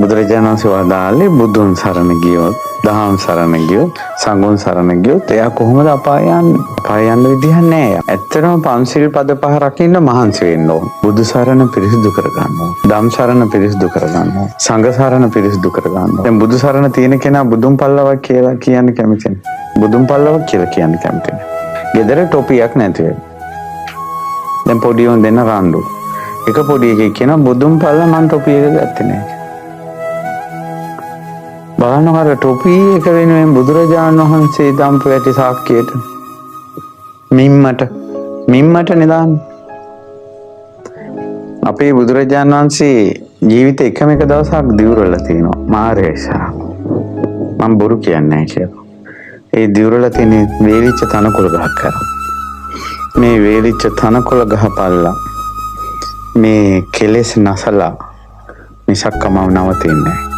බුදුරජාණන් වහන්සේ වදාළේ බුදුන් සරණ ගියොත්, දහම් සරණ ගියොත්, සංඝුන් සරණ ගියොත් එයා කොහොමද අපාය යන්නේ? අපාය යන්න විදිහක් නැහැ. ඇත්තටම පංචශීල පද පහ රකින්න මහන්සි වෙන්න ඕන. බුදු සරණ පිරිසිදු කරගන්න ඕන. ධම් සරණ පිරිසිදු කරගන්න ඕන. සංඝ සරණ පිරිසිදු කරගන්න ඕන. දැන් බුදු සරණ තියෙන කෙනා බුදුන් පල්ලවක් කියලා කියන්න කැමති නැහැ. බුදුන් පල්ලවක් කියලා කියන්න කැමති නැහැ. ගෙදර ටොපියක් නැති වෙයි. දැන් පොඩි උන් දෙන්න රණ්ඩු. එක පොඩි එකෙක් කියනවා බුදුන් පල්ල මං ටොපි එක ගත්තේ නැහැ. බලන්නකර ටොපි එක වෙනුවෙන් බුදුරජාණන් වහන්සේ දම්පු ඇති සාක්කියට මිම්මට නිදාන්න. අපේ බුදුරජාණන් වහන්සේ ජීවිතේ එකම එක දවසක් දිවුරලා තිනවා මාරේෂා. මම බොරු කියන්නේ නැහැ කියලා. ඒ දිවුරලා තියෙන වේලිච්ච තනකොළ ගහක් කරා. මේ වේලිච්ච තනකොළ ගහ පල්ලා මේ කෙලෙස් නැසලා මිසක්කම නවතින්නේ නැහැ.